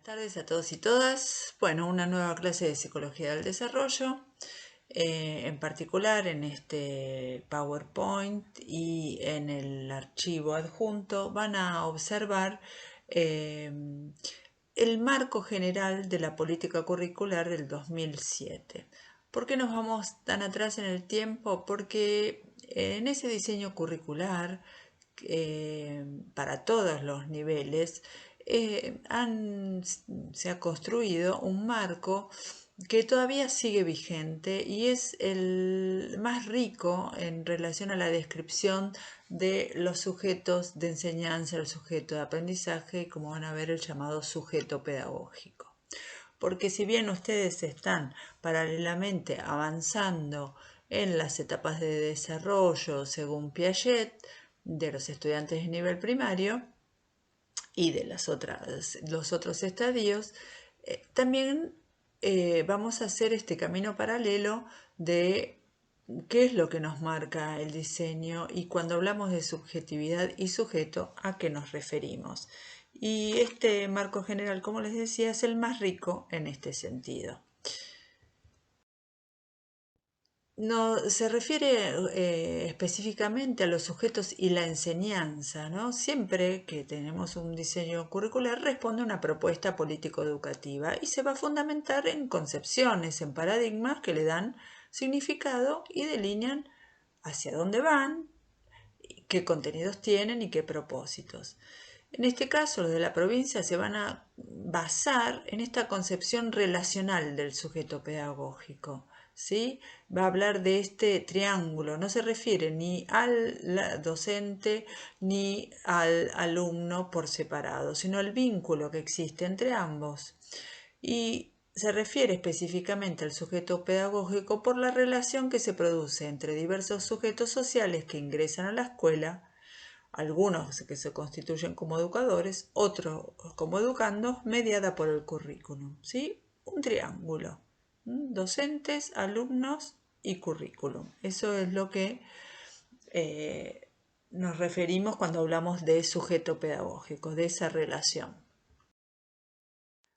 Tardes a todos y todas. Bueno, una nueva clase de Psicología del Desarrollo, en particular en este PowerPoint y en el archivo adjunto van a observar eh, el marco general de la política curricular del 2007. ¿Por qué nos vamos tan atrás en el tiempo? Porque en ese diseño curricular para todos los niveles, se ha construido un marco que todavía sigue vigente y es el más rico en relación a la descripción de los sujetos de enseñanza, el sujeto de aprendizaje y, como van a ver, el llamado sujeto pedagógico. Porque si bien ustedes están paralelamente avanzando en las etapas de desarrollo según Piaget de los estudiantes de nivel primario y de los otros estadios, también vamos a hacer este camino paralelo de qué es lo que nos marca el diseño y cuando hablamos de subjetividad y sujeto, a qué nos referimos. Y este marco general, como les decía, es el más rico en este sentido. No, se refiere específicamente a los sujetos y la enseñanza, ¿no? Siempre que tenemos un diseño curricular responde a una propuesta político-educativa y se va a fundamentar en concepciones, en paradigmas que le dan significado y delinean hacia dónde van, qué contenidos tienen y qué propósitos. En este caso, los de la provincia se van a basar en esta concepción relacional del sujeto pedagógico. ¿Sí? Va a hablar de este triángulo, no se refiere ni al docente ni al alumno por separado, sino al vínculo que existe entre ambos. Y se refiere específicamente al sujeto pedagógico por la relación que se produce entre diversos sujetos sociales que ingresan a la escuela, algunos que se constituyen como educadores, otros como educandos, mediada por el currículum. ¿Sí? Un triángulo. Docentes, alumnos y currículum. Eso es lo que nos referimos cuando hablamos de sujeto pedagógico, de esa relación.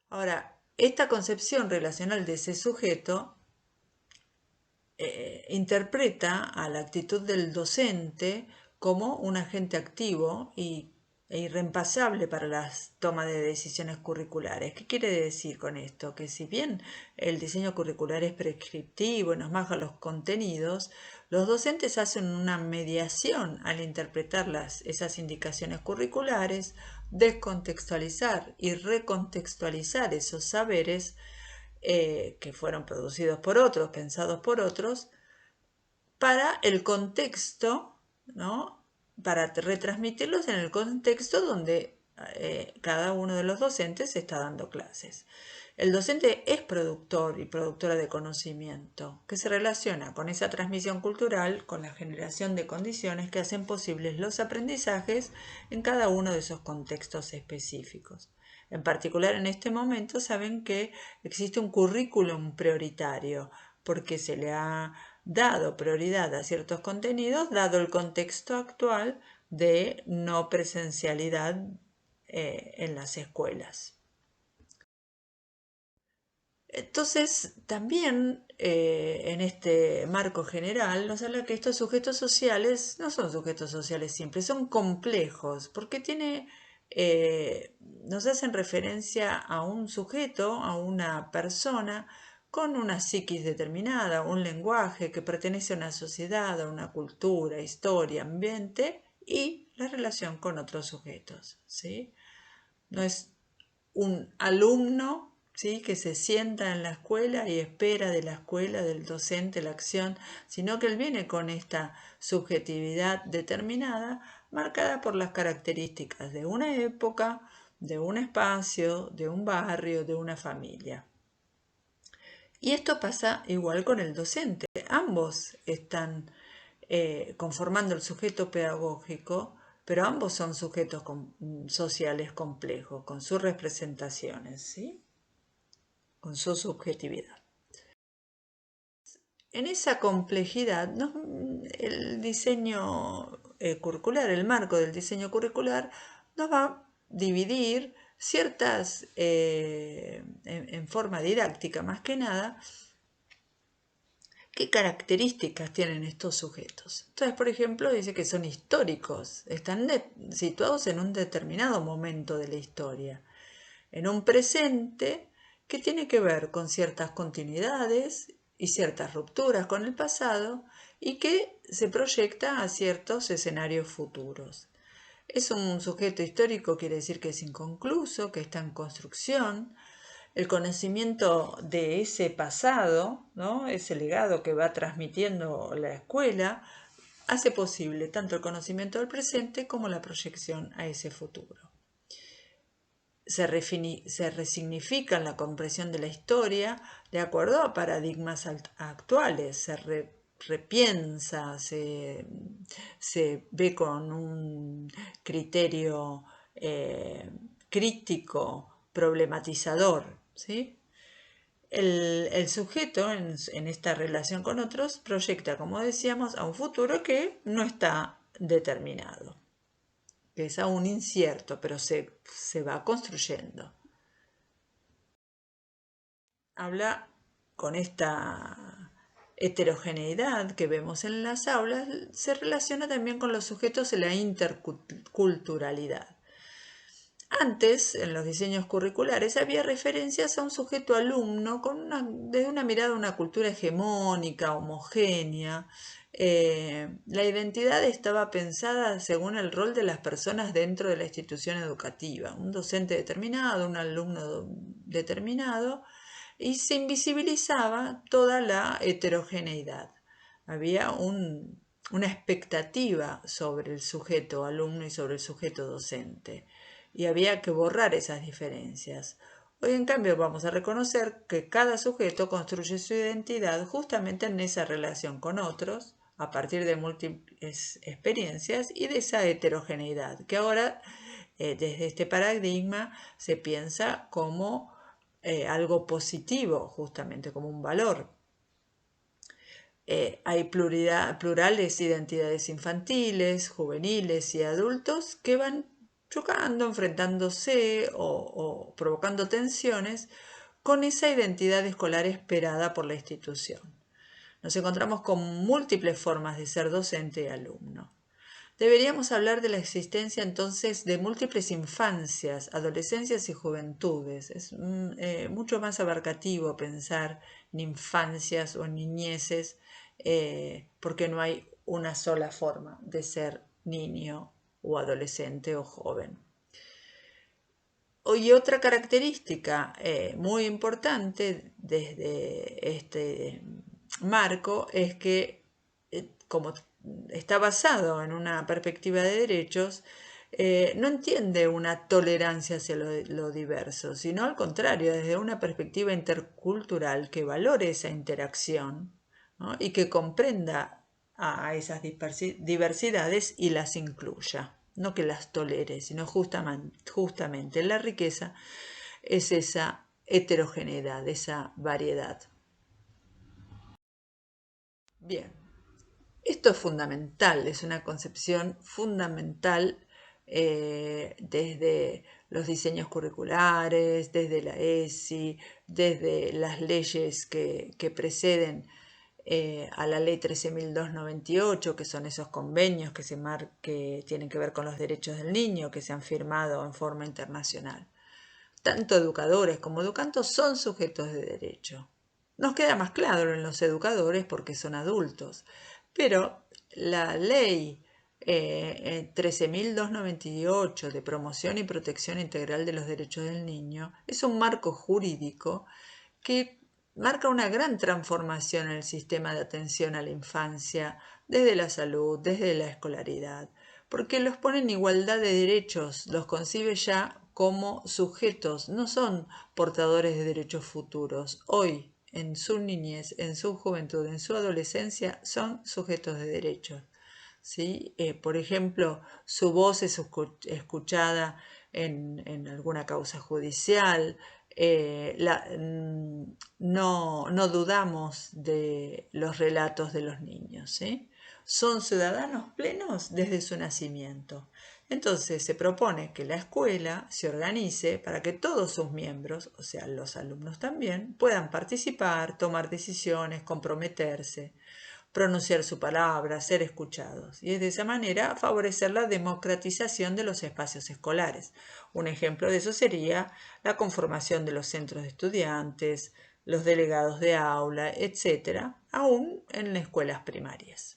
Ahora, esta concepción relacional de ese sujeto interpreta a la actitud del docente como un agente activo e irreemplazable para la toma de decisiones curriculares. ¿Qué quiere decir con esto? Que si bien el diseño curricular es prescriptivo y nos marca los contenidos, los docentes hacen una mediación al interpretar esas indicaciones curriculares, descontextualizar y recontextualizar esos saberes que fueron producidos por otros, pensados por otros, para el contexto, ¿no? Para retransmitirlos en el contexto donde cada uno de los docentes está dando clases. El docente es productor y productora de conocimiento, que se relaciona con esa transmisión cultural, con la generación de condiciones que hacen posibles los aprendizajes en cada uno de esos contextos específicos. En particular, en este momento saben que existe un currículum prioritario, porque se le ha dado prioridad a ciertos contenidos, dado el contexto actual de no presencialidad en las escuelas. Entonces, también en este marco general nos habla que estos sujetos sociales no son sujetos sociales simples, son complejos, porque nos hacen referencia a un sujeto, a una persona con una psiquis determinada, un lenguaje que pertenece a una sociedad, a una cultura, historia, ambiente y la relación con otros sujetos, ¿sí? No es un alumno, ¿sí?, que se sienta en la escuela y espera de la escuela, del docente, la acción, sino que él viene con esta subjetividad determinada, marcada por las características de una época, de un espacio, de un barrio, de una familia. Y esto pasa igual con el docente. Ambos están conformando el sujeto pedagógico, pero ambos son sujetos sociales complejos, con sus representaciones, ¿sí? Con su subjetividad. En esa complejidad, ¿no?, el diseño curricular, el marco del diseño curricular, nos va a dividir ciertas, en forma didáctica más que nada, qué características tienen estos sujetos. Entonces, por ejemplo, dice que son históricos, están situados en un determinado momento de la historia, en un presente que tiene que ver con ciertas continuidades y ciertas rupturas con el pasado y que se proyecta a ciertos escenarios futuros. Es un sujeto histórico, quiere decir que es inconcluso, que está en construcción. El conocimiento de ese pasado, ¿no? Ese legado que va transmitiendo la escuela, hace posible tanto el conocimiento del presente como la proyección a ese futuro. Se resignifica la comprensión de la historia de acuerdo a paradigmas actuales, se repiensa, se ve con un criterio crítico, problematizador, ¿sí? El sujeto en esta relación con otros proyecta, como decíamos, a un futuro que no está determinado, que es aún incierto, pero se va construyendo. Habla con esta heterogeneidad que vemos en las aulas, se relaciona también con los sujetos en la interculturalidad. Antes, en los diseños curriculares, había referencias a un sujeto alumno desde una mirada a una cultura hegemónica, homogénea. La identidad estaba pensada según el rol de las personas dentro de la institución educativa, un docente determinado, un alumno determinado, y se invisibilizaba toda la heterogeneidad. Había una expectativa sobre el sujeto alumno y sobre el sujeto docente, y había que borrar esas diferencias. Hoy en cambio vamos a reconocer que cada sujeto construye su identidad justamente en esa relación con otros, a partir de múltiples experiencias y de esa heterogeneidad, que ahora desde este paradigma se piensa como algo positivo, justamente como un valor. Hay plurales identidades infantiles, juveniles y adultos que van chocando, enfrentándose o provocando tensiones con esa identidad escolar esperada por la institución. Nos encontramos con múltiples formas de ser docente y alumno. Deberíamos hablar de la existencia entonces de múltiples infancias, adolescencias y juventudes. Es mucho más abarcativo pensar en infancias o en niñeces porque no hay una sola forma de ser niño o adolescente o joven. Y otra característica muy importante desde este marco es que, como está basado en una perspectiva de derechos, no entiende una tolerancia hacia lo diverso, sino al contrario, desde una perspectiva intercultural que valore esa interacción, ¿no? Y que comprenda a esas diversidades y las incluya, no que las tolere, sino justamente la riqueza es esa heterogeneidad, esa variedad. Bien, esto es fundamental, es una concepción fundamental desde los diseños curriculares, desde la ESI, desde las leyes que preceden a la ley 13.298, que son esos convenios que tienen que ver con los derechos del niño, que se han firmado en forma internacional. Tanto educadores como educandos son sujetos de derecho. Nos queda más claro en los educadores porque son adultos, pero la ley 13.298 de promoción y protección integral de los derechos del niño es un marco jurídico que marca una gran transformación en el sistema de atención a la infancia, desde la salud, desde la escolaridad, porque los pone en igualdad de derechos, los concibe ya como sujetos, no son portadores de derechos futuros. Hoy, en su niñez, en su juventud, en su adolescencia, son sujetos de derechos. ¿Sí? Por ejemplo, su voz es escuchada en alguna causa judicial, no dudamos de los relatos de los niños, ¿sí? Son ciudadanos plenos desde su nacimiento. Entonces se propone que la escuela se organice para que todos sus miembros, o sea, los alumnos también, puedan participar, tomar decisiones, comprometerse, pronunciar su palabra, ser escuchados, y de esa manera favorecer la democratización de los espacios escolares. Un ejemplo de eso sería la conformación de los centros de estudiantes, los delegados de aula, etcétera, aún en escuelas primarias.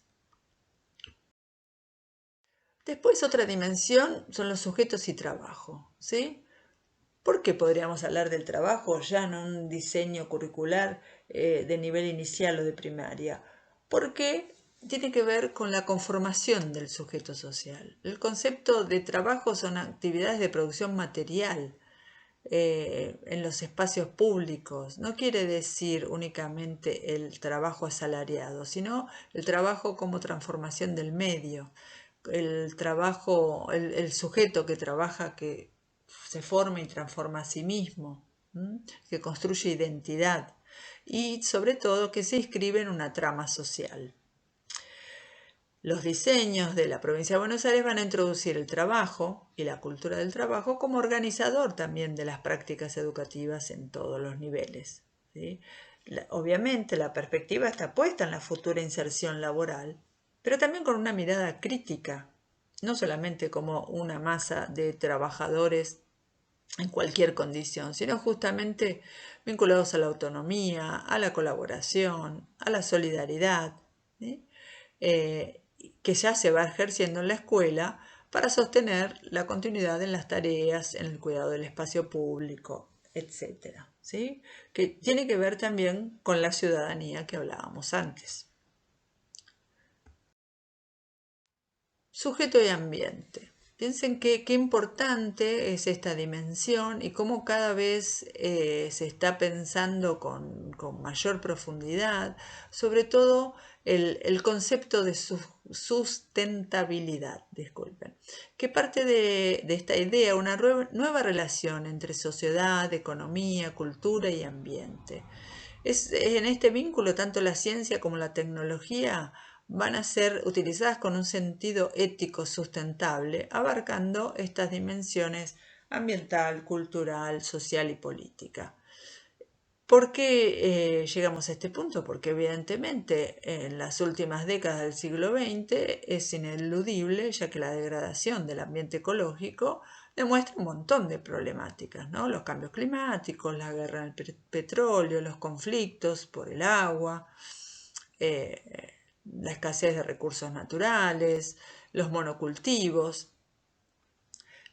Después otra dimensión son los sujetos y trabajo, ¿sí? ¿Por qué podríamos hablar del trabajo ya en un diseño curricular de nivel inicial o de primaria? Porque tiene que ver con la conformación del sujeto social. El concepto de trabajo son actividades de producción material en los espacios públicos. No quiere decir únicamente el trabajo asalariado, sino el trabajo como transformación del medio. El trabajo, el sujeto que trabaja, que se forma y transforma a sí mismo, que construye identidad y sobre todo que se inscribe en una trama social. Los diseños de la provincia de Buenos Aires van a introducir el trabajo y la cultura del trabajo como organizador también de las prácticas educativas en todos los niveles, ¿sí? Obviamente la perspectiva está puesta en la futura inserción laboral, pero también con una mirada crítica, no solamente como una masa de trabajadores en cualquier condición, sino justamente vinculados a la autonomía, a la colaboración, a la solidaridad, ¿sí? Que ya se va ejerciendo en la escuela para sostener la continuidad en las tareas, en el cuidado del espacio público, etcétera, ¿sí? Que tiene que ver también con la ciudadanía que hablábamos antes. Sujeto y ambiente. Piensen qué importante es esta dimensión y cómo cada vez se está pensando con mayor profundidad, sobre todo el concepto de sustentabilidad, disculpen, que parte de esta idea, una nueva relación entre sociedad, economía, cultura y ambiente. Es en este vínculo tanto la ciencia como la tecnología van a ser utilizadas con un sentido ético sustentable, abarcando estas dimensiones ambiental, cultural, social y política. ¿Por qué llegamos a este punto? Porque evidentemente en las últimas décadas del siglo XX es ineludible, ya que la degradación del ambiente ecológico demuestra un montón de problemáticas, ¿no? Los cambios climáticos, la guerra en el petróleo, los conflictos por el agua, la escasez de recursos naturales, los monocultivos.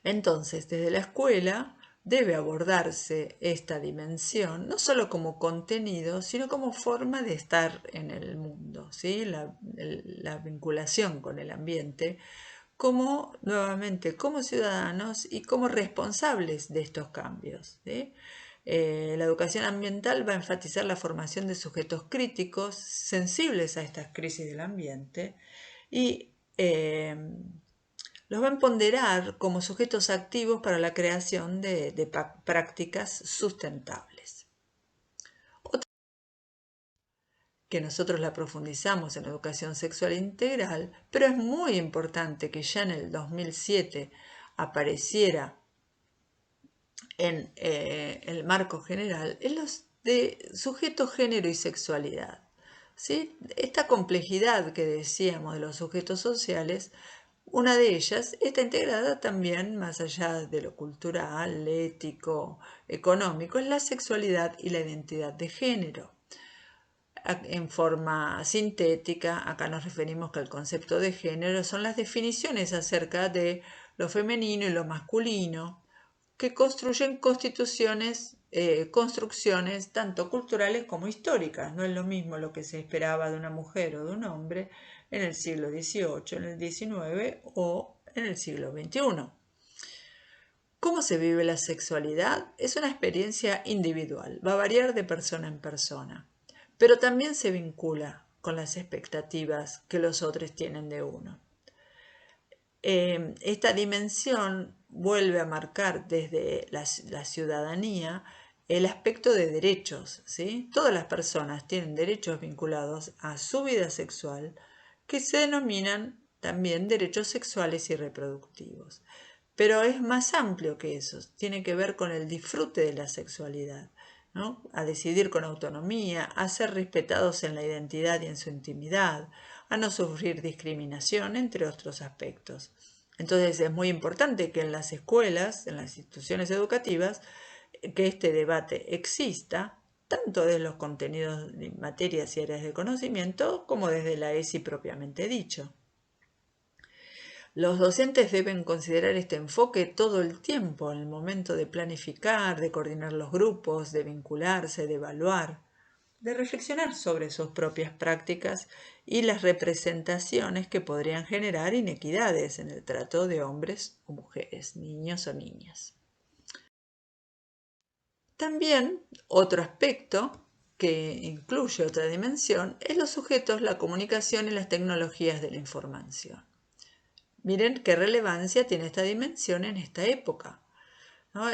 Entonces, desde la escuela debe abordarse esta dimensión, no solo como contenido, sino como forma de estar en el mundo, ¿sí? La vinculación con el ambiente, como nuevamente como ciudadanos y como responsables de estos cambios, ¿sí? La educación ambiental va a enfatizar la formación de sujetos críticos, sensibles a estas crisis del ambiente, y los va a empoderar como sujetos activos para la creación de prácticas sustentables. Otra que nosotros la profundizamos en educación sexual integral, pero es muy importante que ya en el 2007 apareciera en el marco general, es los de sujeto, género y sexualidad. ¿Sí? Esta complejidad que decíamos de los sujetos sociales, una de ellas está integrada también, más allá de lo cultural, ético, económico, en la sexualidad y la identidad de género. En forma sintética, acá nos referimos que el concepto de género son las definiciones acerca de lo femenino y lo masculino, que construyen construcciones tanto culturales como históricas. No es lo mismo lo que se esperaba de una mujer o de un hombre en el siglo XVIII, en el XIX o en el siglo XXI. ¿Cómo se vive la sexualidad? Es una experiencia individual, va a variar de persona en persona, pero también se vincula con las expectativas que los otros tienen de uno. Esta dimensión vuelve a marcar desde la ciudadanía el aspecto de derechos, ¿sí? Todas las personas tienen derechos vinculados a su vida sexual que se denominan también derechos sexuales y reproductivos. Pero es más amplio que eso, tiene que ver con el disfrute de la sexualidad, ¿no? A decidir con autonomía, a ser respetados en la identidad y en su intimidad, a no sufrir discriminación, entre otros aspectos. Entonces es muy importante que en las escuelas, en las instituciones educativas, que este debate exista, tanto de los contenidos de materias y áreas de conocimiento, como desde la ESI propiamente dicho. Los docentes deben considerar este enfoque todo el tiempo, en el momento de planificar, de coordinar los grupos, de vincularse, de evaluar, de reflexionar sobre sus propias prácticas y las representaciones que podrían generar inequidades en el trato de hombres o mujeres, niños o niñas. También otro aspecto que incluye otra dimensión es los sujetos, la comunicación y las tecnologías de la información. Miren qué relevancia tiene esta dimensión en esta época, ¿no?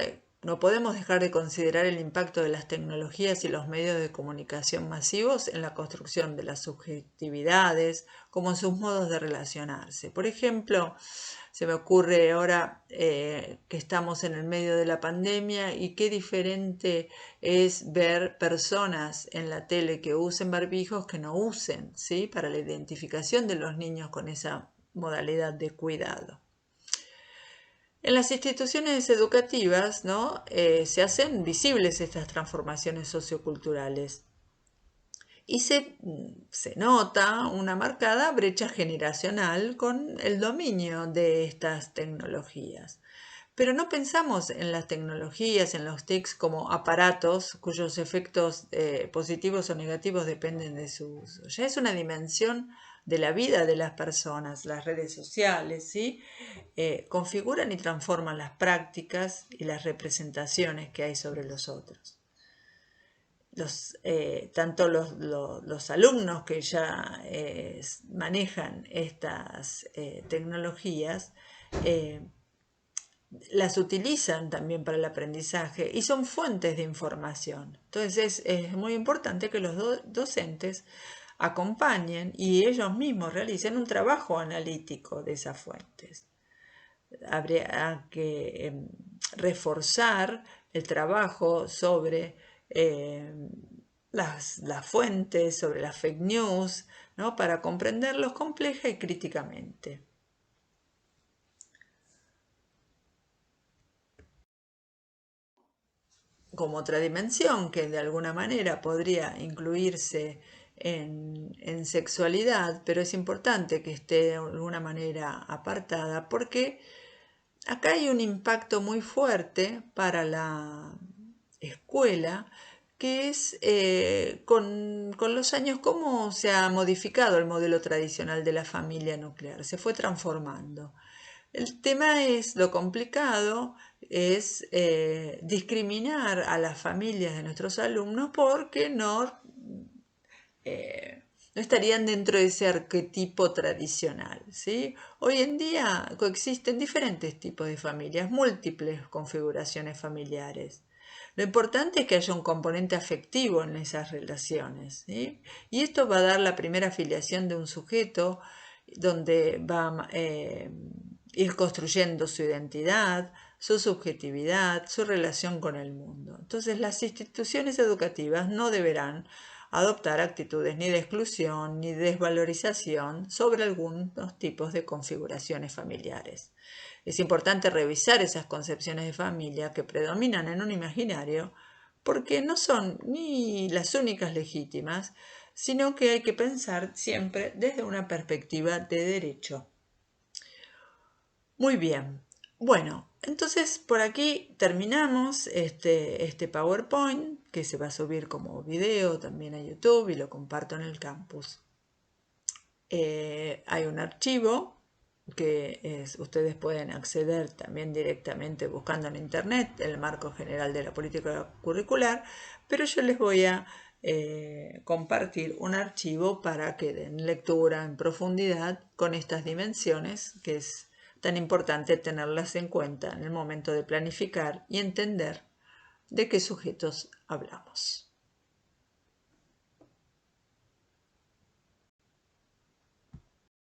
No podemos dejar de considerar el impacto de las tecnologías y los medios de comunicación masivos en la construcción de las subjetividades, como en sus modos de relacionarse. Por ejemplo, se me ocurre ahora que estamos en el medio de la pandemia y qué diferente es ver personas en la tele que usen barbijos que no usen, ¿sí? Para la identificación de los niños con esa modalidad de cuidado. En las instituciones educativas, ¿no? Se hacen visibles estas transformaciones socioculturales y se nota una marcada brecha generacional con el dominio de estas tecnologías. Pero no pensamos en las tecnologías, en los TICs como aparatos cuyos efectos positivos o negativos dependen de su uso. Ya es una dimensión de la vida de las personas, las redes sociales, ¿sí? Configuran y transforman las prácticas y las representaciones que hay sobre los otros. Tanto los alumnos que ya manejan estas tecnologías las utilizan también para el aprendizaje y son fuentes de información. Entonces es muy importante que los docentes acompañen y ellos mismos realicen un trabajo analítico de esas fuentes. Habría que reforzar el trabajo sobre las fuentes, sobre las fake news, ¿no? Para comprenderlos compleja y críticamente. Como otra dimensión que de alguna manera podría incluirse en sexualidad, pero es importante que esté de alguna manera apartada porque acá hay un impacto muy fuerte para la escuela, que es con los años cómo se ha modificado el modelo tradicional de la familia nuclear, se fue transformando. El tema es, lo complicado es discriminar a las familias de nuestros alumnos porque no estarían dentro de ese arquetipo tradicional, ¿sí? Hoy en día coexisten diferentes tipos de familias, múltiples configuraciones familiares. Lo importante es que haya un componente afectivo en esas relaciones, ¿sí? Y esto va a dar la primera afiliación de un sujeto donde va a ir construyendo su identidad, su subjetividad, su relación con el mundo. Entonces las instituciones educativas no deberán adoptar actitudes ni de exclusión ni de desvalorización sobre algunos tipos de configuraciones familiares. Es importante revisar esas concepciones de familia que predominan en un imaginario porque no son ni las únicas legítimas, sino que hay que pensar siempre desde una perspectiva de derecho. Muy bien. Bueno, entonces por aquí terminamos este PowerPoint que se va a subir como video también a YouTube y lo comparto en el campus. Hay un archivo que ustedes pueden acceder también directamente buscando en internet el marco general de la política curricular, pero yo les voy a compartir un archivo para que den lectura en profundidad con estas dimensiones que es tan importante tenerlas en cuenta en el momento de planificar y entender de qué sujetos hablamos.